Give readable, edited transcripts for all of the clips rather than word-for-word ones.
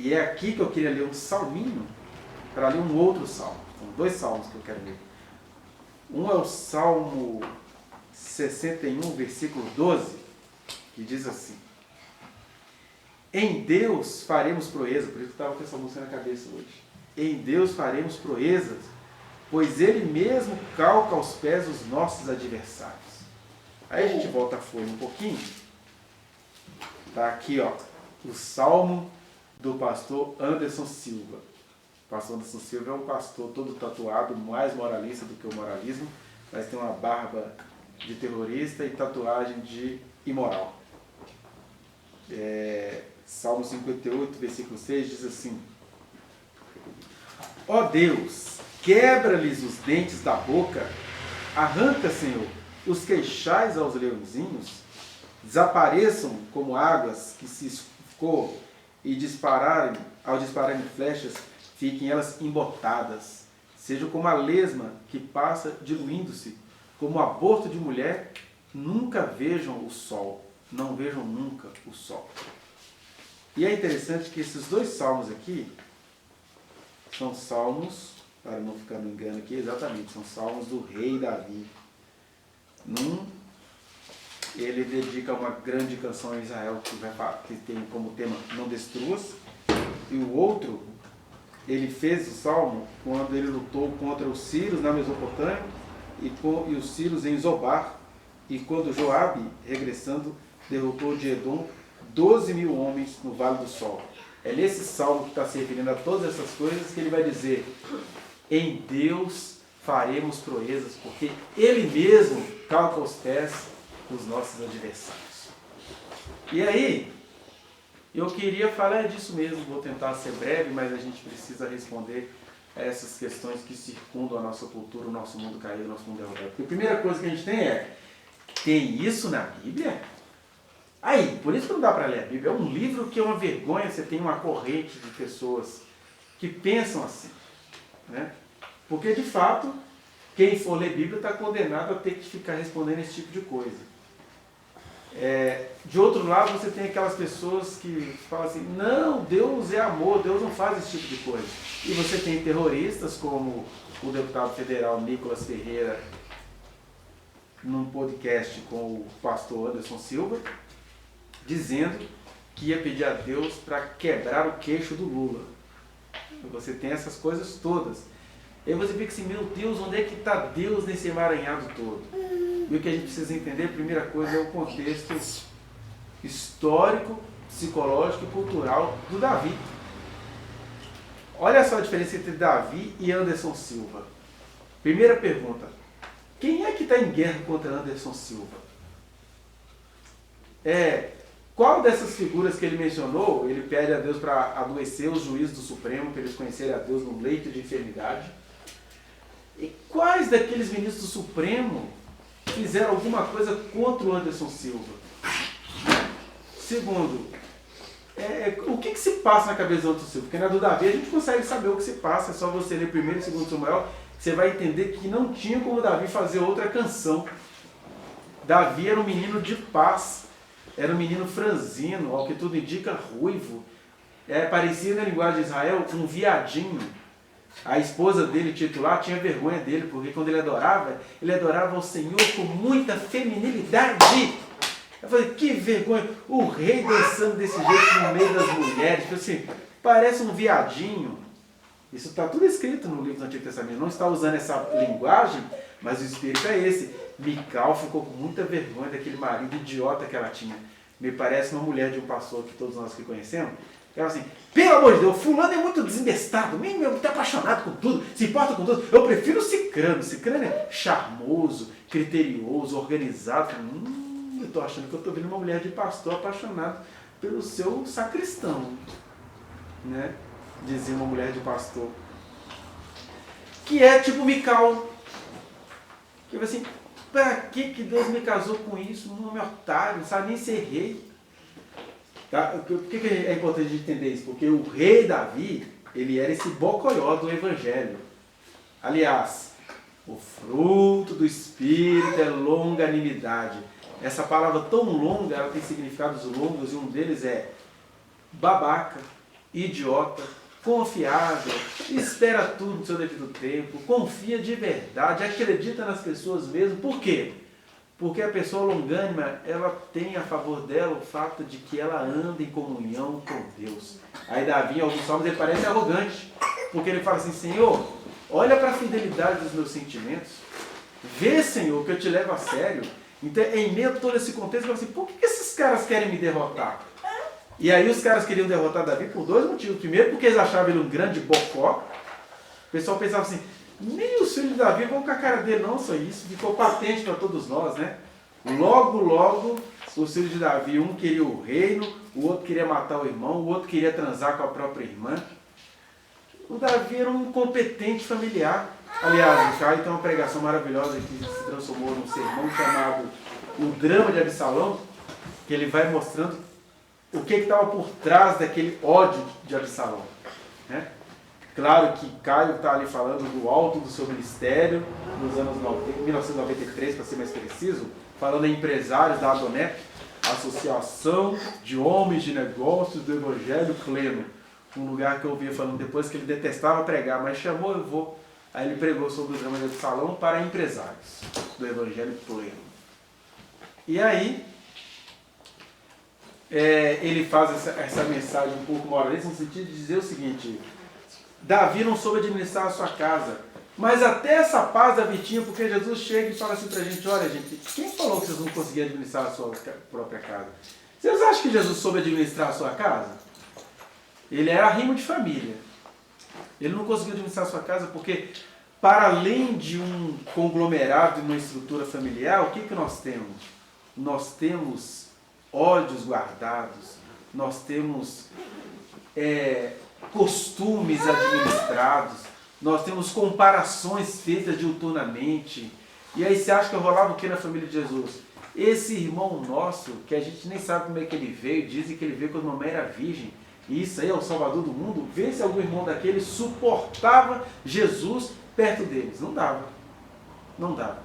E é aqui que eu queria ler um salminho para ler um outro salmo. São 2 salmos que eu quero ler. Um é o Salmo 61, versículo 12, que diz assim: em Deus faremos proeza, por isso que eu estava com essa música na cabeça hoje. Em Deus faremos proezas, pois Ele mesmo calca aos pés os nossos adversários. Aí a gente volta a folha um pouquinho. Está aqui, ó, o Salmo do pastor Anderson Silva. O pastor Anderson Silva é um pastor todo tatuado, mais moralista do que o moralismo, mas tem uma barba de terrorista e tatuagem de imoral. Salmo 58, versículo 6 diz assim: ó Deus, quebra-lhes os dentes da boca, arranca, Senhor, os queixais aos leõezinhos, desapareçam como águas que se escoam e ao dispararem flechas, fiquem elas embotadas, sejam como a lesma que passa diluindo-se, como o aborto de mulher, nunca vejam o sol, não vejam nunca o sol. E é interessante que esses 2 salmos aqui são salmos, para não ficar no engano aqui, exatamente, são salmos do rei Davi. Num, ele dedica uma grande canção a Israel, que tem como tema Não Destruas, e o outro, ele fez o salmo quando ele lutou contra os sírios na Mesopotâmia e os sírios em Zobar, e quando Joabe, regressando, derrotou de Edom 12.000 homens no Vale do Sol. É nesse salmo que está se referindo a todas essas coisas que ele vai dizer: em Deus faremos proezas, porque Ele mesmo calca os pés dos nossos adversários. E aí, eu queria falar disso mesmo, vou tentar ser breve, mas a gente precisa responder a essas questões que circundam a nossa cultura, o nosso mundo caído, o nosso mundo derrotado. Porque a primeira coisa que a gente tem isso na Bíblia? Aí, por isso que não dá para ler a Bíblia. É um livro que é uma vergonha, você tem uma corrente de pessoas que pensam assim, né? Porque, de fato, quem for ler Bíblia está condenado a ter que ficar respondendo esse tipo de coisa. De outro lado, você tem aquelas pessoas que falam assim: não, Deus é amor, Deus não faz esse tipo de coisa. E você tem terroristas como o deputado federal Nicolas Ferreira, num podcast com o pastor Anderson Silva, dizendo que ia pedir a Deus para quebrar o queixo do Lula. Você tem essas coisas todas. E aí você fica assim: meu Deus, onde é que está Deus nesse emaranhado todo? E o que a gente precisa entender, a primeira coisa, é o contexto histórico, psicológico e cultural do Davi. Olha só a diferença entre Davi e Anderson Silva. Primeira pergunta: quem é que está em guerra contra Anderson Silva? Qual dessas figuras que ele mencionou, ele pede a Deus para adoecer os juízes do Supremo, para eles conhecerem a Deus no leito de enfermidade? E quais daqueles ministros do Supremo fizeram alguma coisa contra o Anderson Silva? Segundo, o que se passa na cabeça do Anderson Silva? Porque na do Davi a gente consegue saber o que se passa, é só você ler 1º e 2º Samuel, que você vai entender que não tinha como Davi fazer outra canção. Davi era um menino de paz, era um menino franzino, ao que tudo indica, ruivo. Parecia na linguagem de Israel um viadinho. A esposa dele, titular, tinha vergonha dele, porque quando ele adorava ao Senhor com muita feminilidade. Eu falei: que vergonha, o rei dançando desse jeito no meio das mulheres, assim, parece um viadinho. Isso está tudo escrito no livro do Antigo Testamento, não está usando essa linguagem, mas o espírito é esse. Mical ficou com muita vergonha daquele marido idiota que ela tinha. Me parece uma mulher de um pastor que todos nós que conhecemos. Ela assim: pelo amor de Deus, fulano é muito desembestado, muito apaixonado com tudo, se importa com tudo. Eu prefiro o Cicrano. Cicrano é charmoso, criterioso, organizado. Eu estou achando que eu estou vendo uma mulher de pastor apaixonado pelo seu sacristão, né? Dizia uma mulher de pastor. Que é tipo Mical. Que vai assim: para que Deus me casou com isso? Um homem otário, não sabe nem ser rei. Tá? Por que é importante a gente entender isso? Porque o rei Davi, ele era esse bocoió do Evangelho. Aliás, o fruto do Espírito é longanimidade. Essa palavra tão longa, ela tem significados longos, e um deles é babaca, idiota, confiável, espera tudo no seu devido tempo, confia de verdade, acredita nas pessoas mesmo. Por quê? Porque a pessoa longânima, ela tem a favor dela o fato de que ela anda em comunhão com Deus. Aí Davi, em alguns salmos, ele parece arrogante, porque ele fala assim: Senhor, olha para a fidelidade dos meus sentimentos, vê, Senhor, que eu te levo a sério. Então, em meio a todo esse contexto, ele fala assim: por que esses caras querem me derrotar? E aí os caras queriam derrotar Davi por dois motivos. Primeiro, porque eles achavam ele um grande bocó. O pessoal pensava assim: nem os filhos de Davi vão com a cara dele, não, só isso. Ficou patente para todos nós, né? Logo, os filhos de Davi, um queria o reino, o outro queria matar o irmão, o outro queria transar com a própria irmã. O Davi era um incompetente familiar. Aliás, o Caio tem uma pregação maravilhosa que se transformou num sermão chamado O Drama de Absalão, que ele vai mostrando o que estava por trás daquele ódio de Absalão, né? Claro que Caio está ali falando do alto do seu ministério, nos anos 1993, para ser mais preciso, falando em empresários da Adonep, Associação de Homens de Negócios do Evangelho Pleno, um lugar que eu ouvia falando depois que ele detestava pregar, mas chamou, eu vou. Aí ele pregou sobre o drama de Absalão para empresários do Evangelho Pleno. E aí, ele faz essa mensagem um pouco moralista, no sentido de dizer o seguinte: Davi não soube administrar a sua casa, mas até essa paz Davi tinha, porque Jesus chega e fala assim pra gente: olha, gente, quem falou que vocês não conseguiam administrar a sua própria casa? Vocês acham que Jesus soube administrar a sua casa? Ele era arrimo de família. Ele não conseguiu administrar a sua casa porque, para além de um conglomerado e uma estrutura familiar, o que nós temos? Nós temos ódios guardados, nós temos costumes administrados, nós temos comparações feitas diuturnamente. E aí você acha que rolava o que na família de Jesus? Esse irmão nosso, que a gente nem sabe como é que ele veio, dizem que ele veio quando a mamãe era virgem, e isso aí é o Salvador do mundo, vê se algum irmão daquele suportava Jesus perto deles. Não dava. Não dava.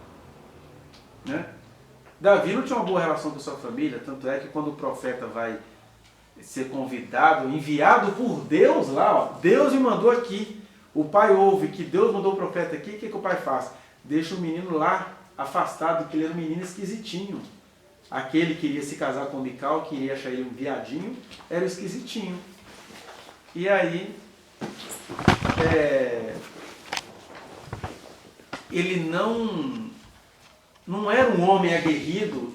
Né? Davi não tinha uma boa relação com sua família, tanto é que quando o profeta vai ser convidado, enviado por Deus lá, ó, Deus me mandou aqui, o pai ouve que Deus mandou o profeta aqui, o que o pai faz? Deixa o menino lá, afastado, porque ele era um menino esquisitinho. Aquele que iria se casar com Mical, que iria achar ele um viadinho, era o esquisitinho. E aí, ele não era um homem aguerrido,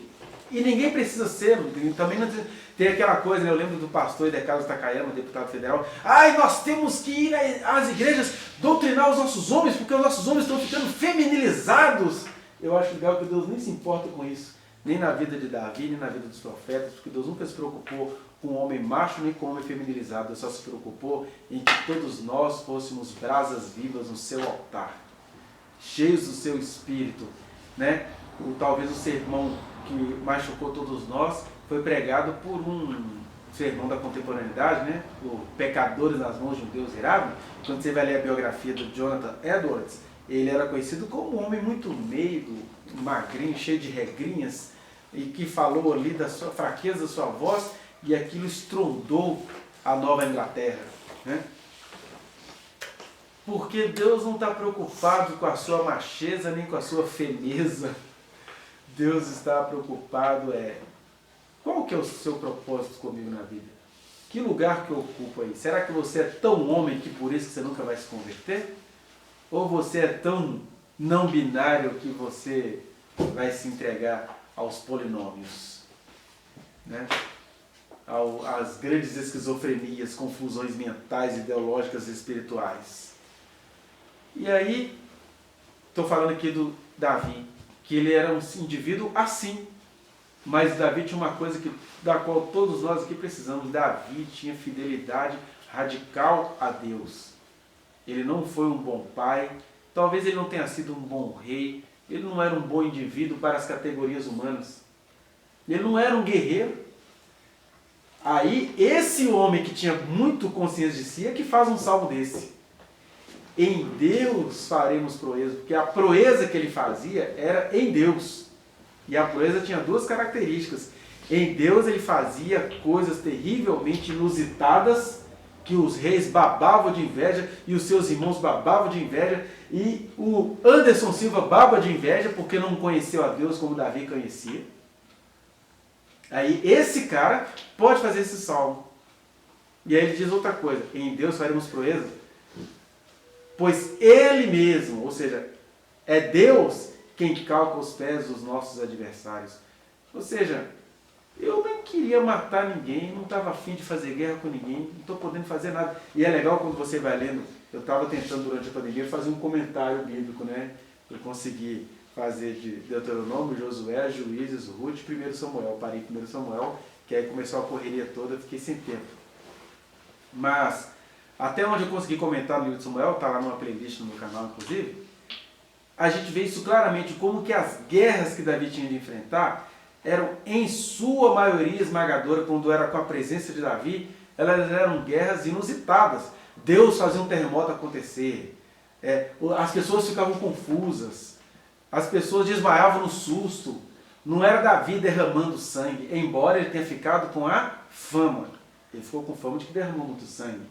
e ninguém precisa ser, também não tem aquela coisa, né? Eu lembro do pastor Idecarlos Takayama, deputado federal: ai, nós temos que ir às igrejas doutrinar os nossos homens, porque os nossos homens estão ficando feminilizados. Eu acho legal que Deus nem se importa com isso, nem na vida de Davi, nem na vida dos profetas, porque Deus nunca se preocupou com o homem macho nem com o homem feminilizado. Deus só se preocupou em que todos nós fôssemos brasas vivas no seu altar, cheios do seu espírito, né? Talvez o sermão que mais chocou todos nós foi pregado por um sermão da contemporaneidade, né? O Pecadores nas Mãos de um Deus Irado. Quando você vai ler a biografia do Jonathan Edwards, ele era conhecido como um homem muito meigo, magrinho, cheio de regrinhas, e que falou ali da sua fraqueza, da sua voz, e aquilo estrondou a Nova Inglaterra, né? Porque Deus não está preocupado com a sua macheza nem com a sua feneza. Deus está preocupado qual que é o seu propósito comigo na vida? Que lugar que eu ocupo aí? Será que você é tão homem que por isso que você nunca vai se converter? Ou você é tão não binário que você vai se entregar aos polinômios, né? Às grandes esquizofrenias, confusões mentais, ideológicas e espirituais? E aí, estou falando aqui do Davi, que ele era um indivíduo assim, mas Davi tinha uma coisa da qual todos nós aqui precisamos. Davi tinha fidelidade radical a Deus. Ele não foi um bom pai, talvez ele não tenha sido um bom rei, ele não era um bom indivíduo para as categorias humanas, ele não era um guerreiro. Aí, esse homem que tinha muito consciência de si é que faz um salmo desse: em Deus faremos proeza, porque a proeza que ele fazia era em Deus. E a proeza tinha duas características: em Deus ele fazia coisas terrivelmente inusitadas, que os reis babavam de inveja e os seus irmãos babavam de inveja e o Anderson Silva baba de inveja porque não conheceu a Deus como Davi conhecia. Aí esse cara pode fazer esse salmo. E aí ele diz outra coisa: em Deus faremos proezas, pois Ele mesmo, ou seja, é Deus quem calca os pés dos nossos adversários. Ou seja, eu nem queria matar ninguém, não estava afim de fazer guerra com ninguém, não estou podendo fazer nada. E é legal quando você vai lendo, eu estava tentando durante a pandemia fazer um comentário bíblico, né? Eu consegui fazer de Deuteronômio, Josué, Juízes, Ruth, 1 Samuel. Parei em 1 Samuel, que aí começou a correria toda, fiquei sem tempo. Mas, até onde eu consegui comentar no livro de Samuel, está lá numa playlist no meu canal, inclusive, a gente vê isso claramente, como que as guerras que Davi tinha de enfrentar eram, em sua maioria esmagadora, quando era com a presença de Davi, elas eram guerras inusitadas. Deus fazia um terremoto acontecer, as pessoas ficavam confusas, as pessoas desmaiavam no susto. Não era Davi derramando sangue, embora ele tenha ficado com a fama. Ele ficou com fama de que derramou muito sangue,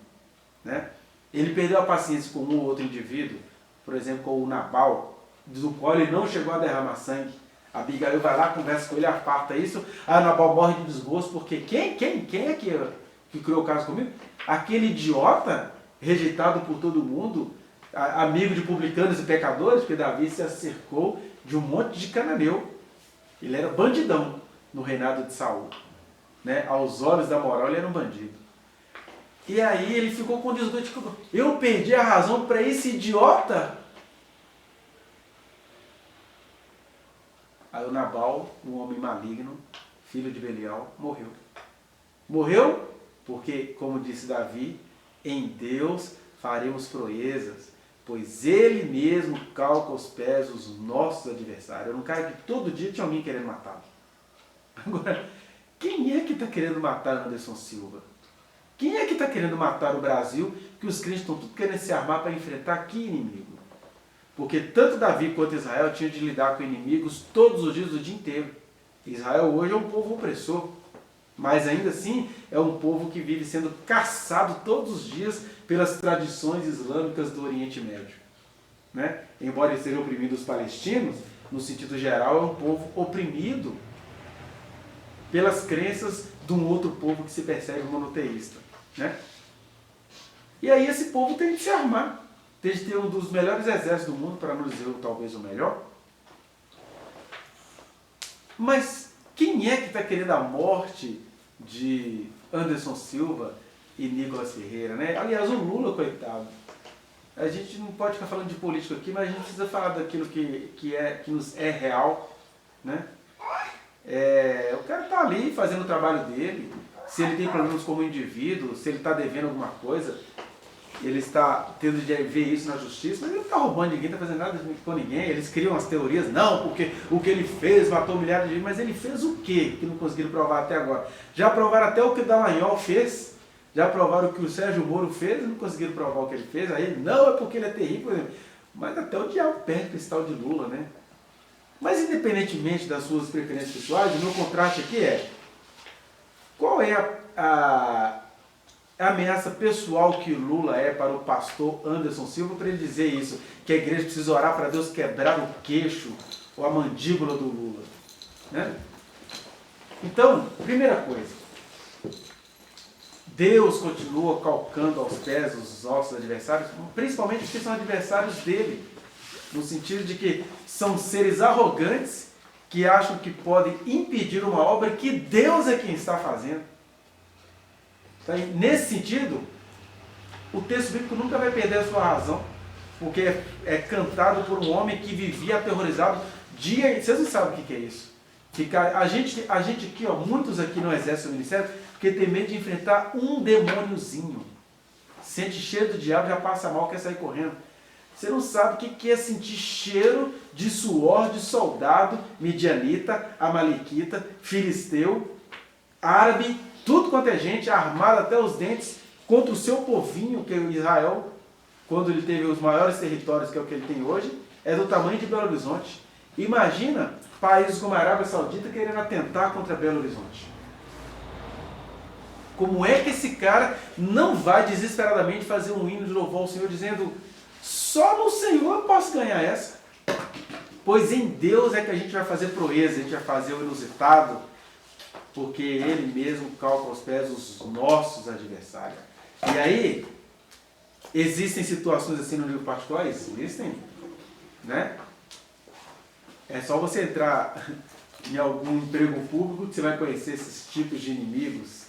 né? Ele perdeu a paciência com um ou outro indivíduo, por exemplo, com o Nabal, do qual ele não chegou a derramar sangue. A Abigail vai lá, conversa com ele, aparta isso. Aí o Nabal morre de desgosto, porque quem é que criou o caso comigo? Aquele idiota, rejeitado por todo mundo, amigo de publicanos e pecadores, porque Davi se acercou de um monte de cananeu. Ele era bandidão no reinado de Saul, né? Aos olhos da moral ele era um bandido. E aí ele ficou com desgosto. Eu perdi a razão para esse idiota? Aí o Nabal, um homem maligno, filho de Belial, morreu. Morreu porque, como disse Davi, em Deus faremos proezas, pois Ele mesmo calca os pés os nossos adversários. Era um cara que todo dia tinha alguém querendo matá-lo. Agora, quem é que está querendo matar Anderson Silva? Quem é que está querendo matar o Brasil, que os crentes estão tudo querendo se armar para enfrentar que inimigo? Porque tanto Davi quanto Israel tinham de lidar com inimigos todos os dias do dia inteiro. Israel hoje é um povo opressor, mas ainda assim é um povo que vive sendo caçado todos os dias pelas tradições islâmicas do Oriente Médio, né? Embora eles sejam oprimidos os palestinos, no sentido geral é um povo oprimido pelas crenças de um outro povo que se percebe monoteísta, né? E aí esse povo tem de se armar. Tem de ter um dos melhores exércitos do mundo, para não dizer talvez o melhor. Mas quem é que está querendo a morte de Anderson Silva e Nicolas Ferreira, né? Aliás, o Lula, coitado. A gente não pode ficar falando de política aqui, mas a gente precisa falar daquilo que nos é real, né? O cara está ali fazendo o trabalho dele. Se ele tem problemas como indivíduo, se ele está devendo alguma coisa, ele está tendo de ver isso na justiça, mas ele não está roubando ninguém, não está fazendo nada com ninguém. Eles criam as teorias, não, porque o que ele fez matou milhares de gente, mas ele fez o quê que não conseguiram provar até agora? Já provaram até o que o Dallagnol fez, já provaram o que o Sérgio Moro fez, não conseguiram provar o que ele fez. Aí não, é porque ele é terrível, por exemplo. Mas até o diabo perde esse tal de Lula, né? Mas independentemente das suas preferências pessoais, o meu contraste aqui é: qual é a ameaça pessoal que Lula é para o pastor Anderson Silva, para ele dizer isso, que a igreja precisa orar para Deus quebrar o queixo ou a mandíbula do Lula, né? Então, primeira coisa, Deus continua calcando aos pés os nossos adversários, principalmente porque são adversários dele, no sentido de que são seres arrogantes que acham que podem impedir uma obra que Deus é quem está fazendo. Então, nesse sentido, o texto bíblico nunca vai perder a sua razão, porque é cantado por um homem que vivia aterrorizado dia. Vocês não sabem o que é isso? A gente aqui, muitos aqui não exercem o ministério porque tem medo de enfrentar um demôniozinho. Sente cheiro do diabo, já passa mal, quer sair correndo. Você não sabe o que é sentir cheiro de suor de soldado midianita, amalequita, filisteu, árabe, tudo quanto é gente, armada até os dentes, contra o seu povinho, que é o Israel, quando ele teve os maiores territórios, que é o que ele tem hoje, é do tamanho de Belo Horizonte. Imagina países como a Arábia Saudita querendo atentar contra Belo Horizonte. Como é que esse cara não vai desesperadamente fazer um hino de louvor ao Senhor dizendo: só no Senhor eu posso ganhar essa? Pois em Deus é que a gente vai fazer proeza, a gente vai fazer o inusitado, porque Ele mesmo calca aos pés os nossos adversários. E aí, existem situações assim no livro particular? Existem, né? É só você entrar em algum emprego público que você vai conhecer esses tipos de inimigos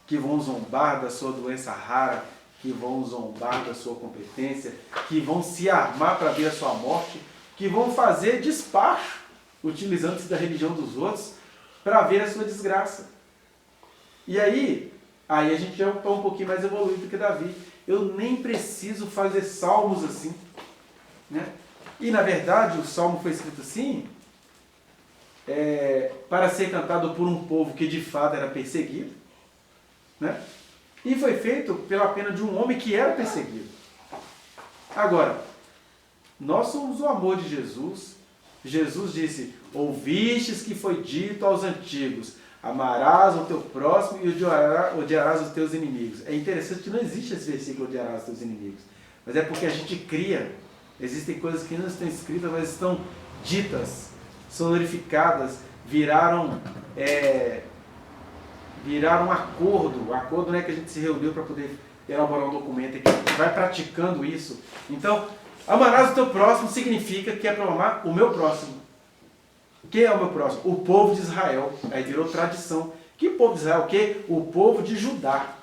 que vão zombar da sua doença rara, que vão zombar da sua competência, que vão se armar para ver a sua morte, que vão fazer despacho, utilizando-se da religião dos outros, para ver a sua desgraça. E aí a gente já está um pouquinho mais evoluído do que Davi. Eu nem preciso fazer salmos assim, né? E na verdade o salmo foi escrito assim, para ser cantado por um povo que de fato era perseguido, né? E foi feito pela pena de um homem que era perseguido. Agora, nós somos o amor de Jesus. Jesus disse: ouvistes que foi dito aos antigos, amarás o teu próximo e odiarás os teus inimigos. É interessante que não existe esse versículo, odiarás os teus inimigos. Mas é porque a gente cria. Existem coisas que não estão escritas, mas estão ditas, sonorificadas, viraram um acordo. O acordo não é que a gente se reuniu para poder elaborar um documento, é que a gente vai praticando isso. Então, amarás o teu próximo significa que é para amar o meu próximo. Quem é o meu próximo? O povo de Israel. Aí virou tradição. Que povo de Israel? O quê? O povo de Judá.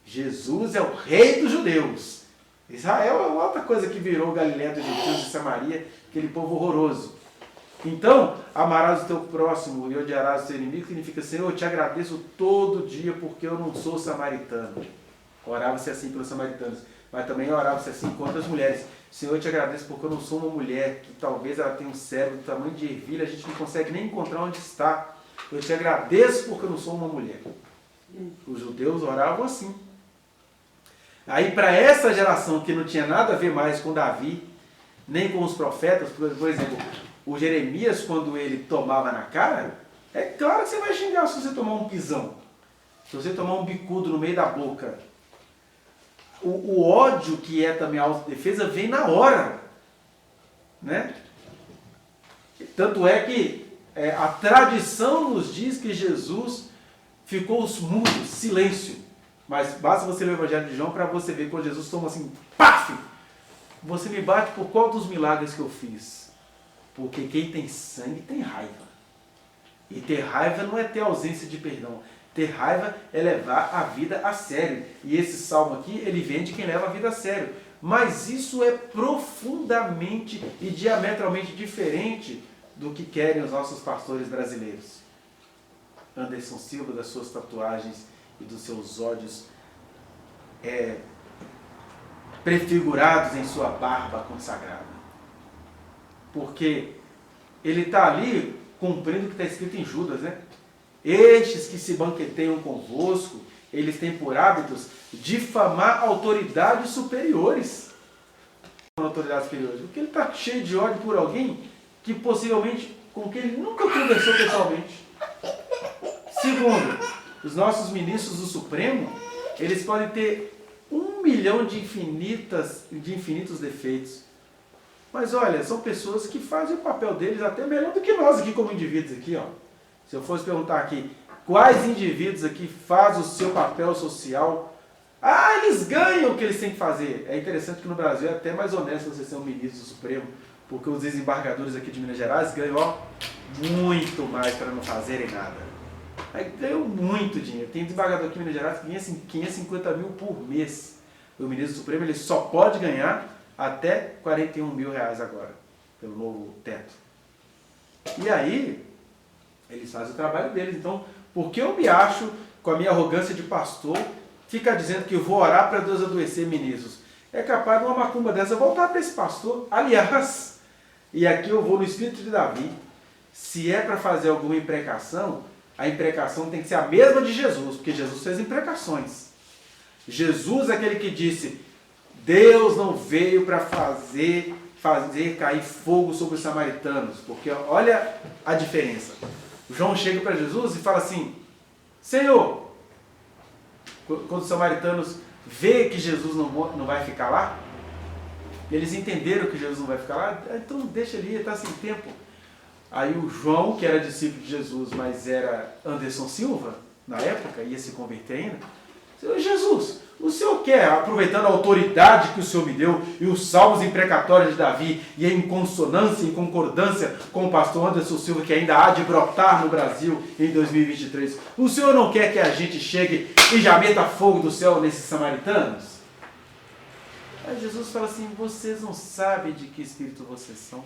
Jesus é o rei dos judeus. Israel é outra coisa que virou Galiléia dos gentios e Samaria, aquele povo horroroso. Então, amarás o teu próximo e odiarás o teu inimigo, significa: Senhor, eu te agradeço todo dia porque eu não sou samaritano. Orava-se assim pelos samaritanos, mas também orava-se assim contra as mulheres. Senhor, eu te agradeço porque eu não sou uma mulher que talvez ela tenha um cérebro do tamanho de ervilha, a gente não consegue nem encontrar onde está. Eu te agradeço porque eu não sou uma mulher. Os judeus oravam assim. Aí para essa geração que não tinha nada a ver mais com Davi, nem com os profetas, por exemplo, o Jeremias, quando ele tomava na cara, é claro que você vai xingar se você tomar um pisão, se você tomar um bicudo no meio da boca. O ódio, que é também a autodefesa, vem na hora, né? Tanto é que a tradição nos diz que Jesus ficou mudo, silêncio. Mas basta você ler o Evangelho de João para você ver quando Jesus toma assim, paf! Você me bate por qual dos milagres que eu fiz? Porque quem tem sangue tem raiva. E ter raiva não é ter ausência de perdão. Ter raiva é levar a vida a sério. E esse salmo aqui, ele vem de quem leva a vida a sério. Mas isso é profundamente e diametralmente diferente do que querem os nossos pastores brasileiros. Anderson Silva, das suas tatuagens e dos seus ódios prefigurados em sua barba consagrada. Porque ele está ali cumprindo o que está escrito em Judas, né? Estes que se banqueteiam convosco, eles têm por hábitos difamar autoridades superiores. Autoridades superiores. Porque ele está cheio de ódio por alguém que possivelmente com quem ele nunca conversou pessoalmente. Segundo, os nossos ministros do Supremo, eles podem ter 1 milhão de infinitos defeitos. Mas olha, são pessoas que fazem o papel deles até melhor do que nós aqui como indivíduos aqui, ó. Se eu fosse perguntar aqui, quais indivíduos aqui fazem o seu papel social? Ah, eles ganham o que eles têm que fazer. É interessante que no Brasil é até mais honesto você ser um ministro do Supremo, porque os desembargadores aqui de Minas Gerais ganham muito mais para não fazerem nada. Aí ganham muito dinheiro. Tem desembargador aqui em Minas Gerais que ganha 550 mil por mês. O ministro do Supremo ele só pode ganhar até 41 mil reais agora, pelo novo teto. E aí, eles fazem o trabalho deles. Então, por que eu me acho, com a minha arrogância de pastor, ficar dizendo que eu vou orar para Deus adoecer ministros? É capaz de uma macumba dessa voltar para esse pastor. Aliás, e aqui eu vou no espírito de Davi, se é para fazer alguma imprecação, a imprecação tem que ser a mesma de Jesus, porque Jesus fez imprecações. Jesus é aquele que disse: Deus não veio para fazer cair fogo sobre os samaritanos, porque olha a diferença. João chega para Jesus e fala assim: Senhor, quando os samaritanos vê que Jesus não vai ficar lá, eles entenderam que Jesus não vai ficar lá, então deixa ele ir, está sem tempo. Aí o João, que era discípulo de Jesus, mas era Anderson Silva, na época, ia se converter ainda, disse: Jesus, o senhor quer, aproveitando a autoridade que o senhor me deu, e os salmos imprecatórios de Davi, e em consonância, em concordância com o pastor Anderson Silva, que ainda há de brotar no Brasil em 2023, o senhor não quer que a gente chegue e já meta fogo do céu nesses samaritanos? Aí Jesus fala assim: vocês não sabem de que espírito vocês são,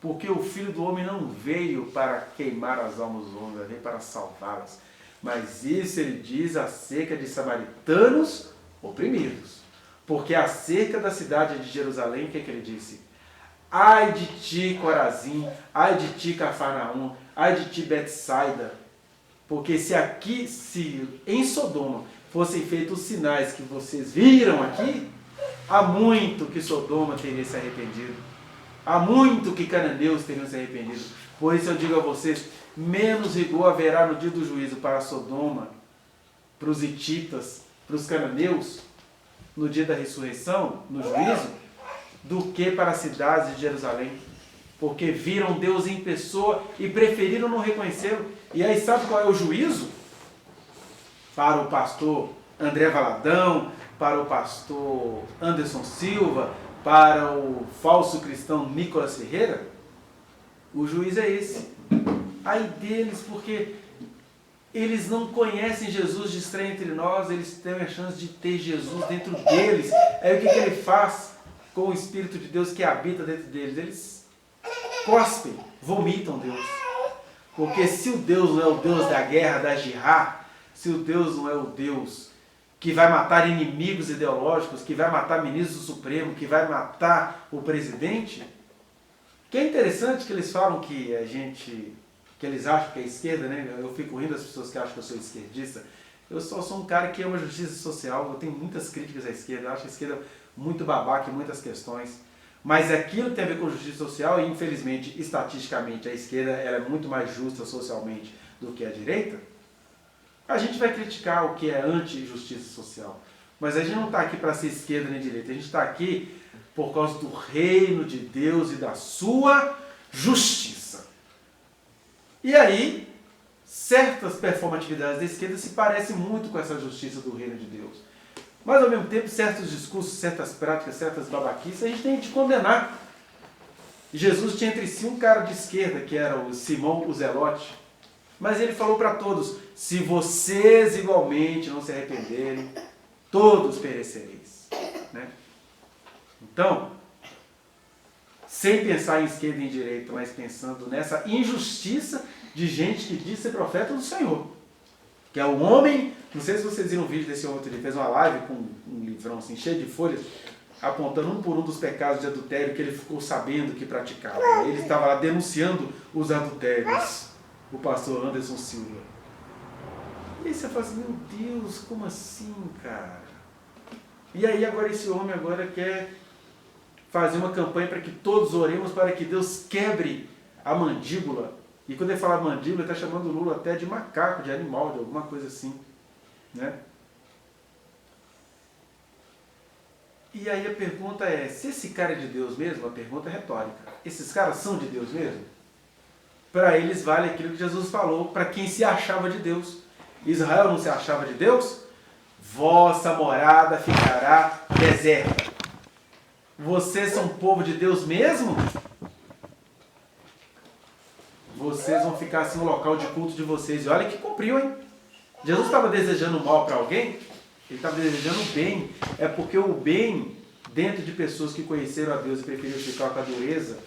porque o Filho do Homem não veio para queimar as almas dos homens, ele veio para salvá-las. Mas isso ele diz acerca de samaritanos oprimidos. Porque acerca da cidade de Jerusalém, o que ele disse? Ai de ti, Corazim, ai de ti, Cafarnaum, ai de ti, Betsaida. Porque se em Sodoma fossem feitos os sinais que vocês viram aqui, há muito que Sodoma teria se arrependido. Há muito que cananeus teriam se arrependido. Por isso eu digo a vocês, menos rigor haverá no dia do juízo para Sodoma, para os hititas, para os cananeus, no dia da ressurreição, no juízo, do que para as cidades de Jerusalém. Porque viram Deus em pessoa e preferiram não reconhecê-lo. E aí sabe qual é o juízo? Para o pastor André Valadão, para o pastor Anderson Silva, para o falso cristão Nicolas Ferreira, o juiz é esse. Ai deles, porque eles não conhecem Jesus de estranho entre nós, eles têm a chance de ter Jesus dentro deles. Aí o que ele faz com o Espírito de Deus que habita dentro deles? Eles cospem, vomitam Deus. Porque se o Deus não é o Deus da guerra, da jihad, se o Deus não é o Deus que vai matar inimigos ideológicos, que vai matar ministro do Supremo, que vai matar o presidente, que é interessante que eles falam que eles acham que é esquerda, né? Eu fico rindo das pessoas que acham que eu sou esquerdista. Eu só sou um cara que ama justiça social, eu tenho muitas críticas à esquerda, eu acho a esquerda muito babaca em muitas questões, mas aquilo tem a ver com justiça social e, infelizmente, estatisticamente, a esquerda ela é muito mais justa socialmente do que a direita. A gente vai criticar o que é anti-justiça social, mas a gente não está aqui para ser esquerda nem direita, a gente está aqui por causa do reino de Deus e da sua justiça. E aí, certas performatividades da esquerda se parecem muito com essa justiça do reino de Deus. Mas, ao mesmo tempo, certos discursos, certas práticas, certas babaquices, a gente tem que condenar. Jesus tinha entre si um cara de esquerda, que era o Simão o Zelote, mas ele falou para todos: se vocês igualmente não se arrependerem, todos perecereis. Né? Então, sem pensar em esquerda e em direita, mas pensando nessa injustiça de gente que diz ser profeta do Senhor. Que é o homem, não sei se vocês viram o vídeo desse homem, ele fez uma live com um livrão assim, cheio de folhas, apontando um por um dos pecados de adultério que ele ficou sabendo que praticava. Ele estava lá denunciando os adultérios, o pastor Anderson Silva. E aí você fala assim: meu Deus, como assim, cara? E aí agora esse homem agora quer fazer uma campanha para que todos oremos para que Deus quebre a mandíbula. E quando ele fala mandíbula, ele está chamando o Lula até de macaco, de animal, de alguma coisa assim. Né? E aí a pergunta é: se esse cara é de Deus mesmo? A pergunta é retórica. Esses caras são de Deus mesmo? Para eles vale aquilo que Jesus falou para quem se achava de Deus. Israel não se achava de Deus? Vossa morada ficará deserta. Vocês são povo de Deus mesmo? Vocês vão ficar assim no local de culto de vocês. E olha que cumpriu, hein? Jesus estava desejando mal para alguém? Ele estava desejando o bem. É porque o bem, dentro de pessoas que conheceram a Deus e preferiram ficar com a dureza.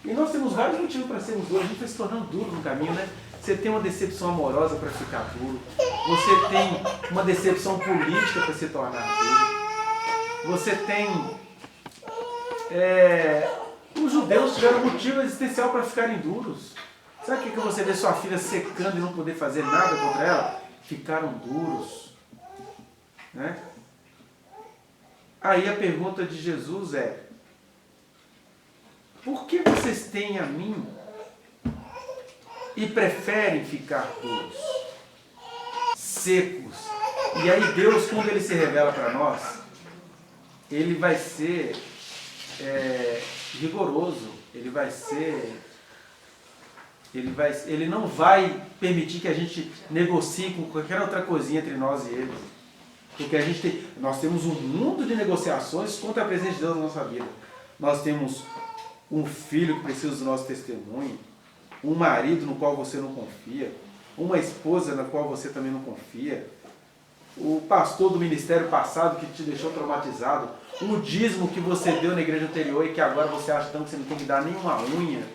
E nós temos vários motivos para sermos duros. A gente vai se tornando duro no caminho, né? Você tem uma decepção amorosa para ficar duro. Você tem uma decepção política para se tornar duro. Você tem... os judeus tiveram motivo existencial para ficarem duros. Sabe o que você vê sua filha secando e não poder fazer nada contra ela? Ficaram duros. Né? Aí a pergunta de Jesus é: por que vocês têm a mim e preferem ficar duros, secos, E aí Deus, quando Ele se revela para nós, Ele vai ser rigoroso, Ele não vai permitir que a gente negocie com qualquer outra coisinha entre nós e Ele. Porque nós temos um mundo de negociações contra a presença de Deus na nossa vida. Nós temos um filho que precisa do nosso testemunho, um marido no qual você não confia, uma esposa na qual você também não confia, o pastor do ministério passado que te deixou traumatizado, o dízimo que você deu na igreja anterior e que agora você acha então que você não tem que dar nenhuma unha.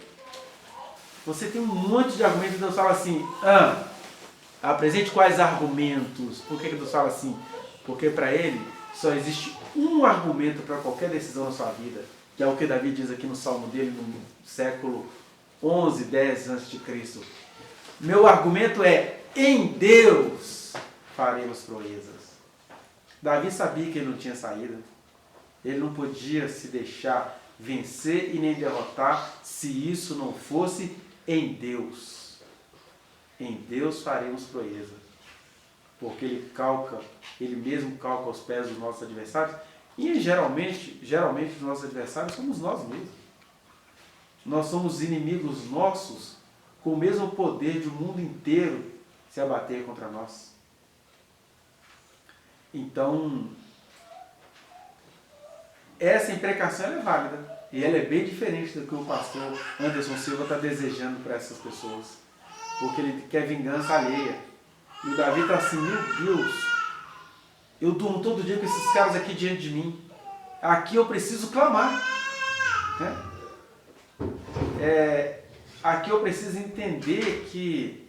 Você tem um monte de argumentos. Deus fala assim, apresente quais argumentos. Por que Deus fala assim? Porque para Ele só existe um argumento para qualquer decisão na sua vida, que é o que Davi diz aqui no salmo dele, no século 11, 10 a.C. Meu argumento é, em Deus faremos proezas. Davi sabia que ele não tinha saída. Ele não podia se deixar vencer e nem derrotar se isso não fosse em Deus. Em Deus faremos proezas. Porque Ele mesmo calca os pés dos nossos adversários. E geralmente os nossos adversários somos nós mesmos. Nós somos inimigos nossos com o mesmo poder de o mundo inteiro se abater contra nós. Então, essa imprecação é válida. E ela é bem diferente do que o pastor Anderson Silva está desejando para essas pessoas. Porque ele quer vingança alheia. E o Davi está assim, meu Deus, eu durmo todo dia com esses caras aqui diante de mim. Aqui eu preciso clamar. Aqui eu preciso entender que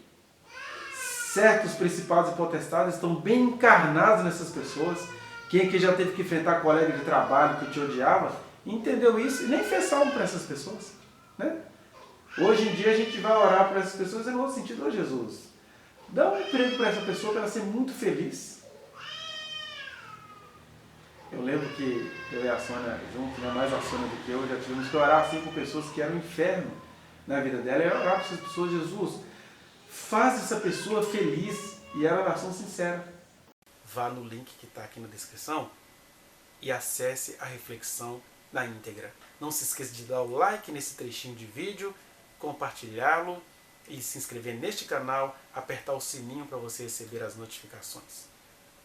certos principados e potestades estão bem encarnados nessas pessoas. Quem aqui já teve que enfrentar colega de trabalho que te odiava, entendeu isso e nem fez salmo para essas pessoas. Né? Hoje em dia a gente vai orar para essas pessoas no outro sentido, Jesus, dá um emprego para essa pessoa para ela ser muito feliz. Eu lembro que eu e a Sônia junto, mais a Sônia do que eu, já tivemos que orar assim com pessoas que eram um inferno na vida dela. E orar para essas pessoas, Jesus, faz essa pessoa feliz. E era oração sincera. Vá no link que está aqui na descrição e acesse a reflexão na íntegra. Não se esqueça de dar o like nesse trechinho de vídeo, compartilhá-lo e se inscrever neste canal, apertar o sininho para você receber as notificações.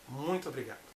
Muito obrigado.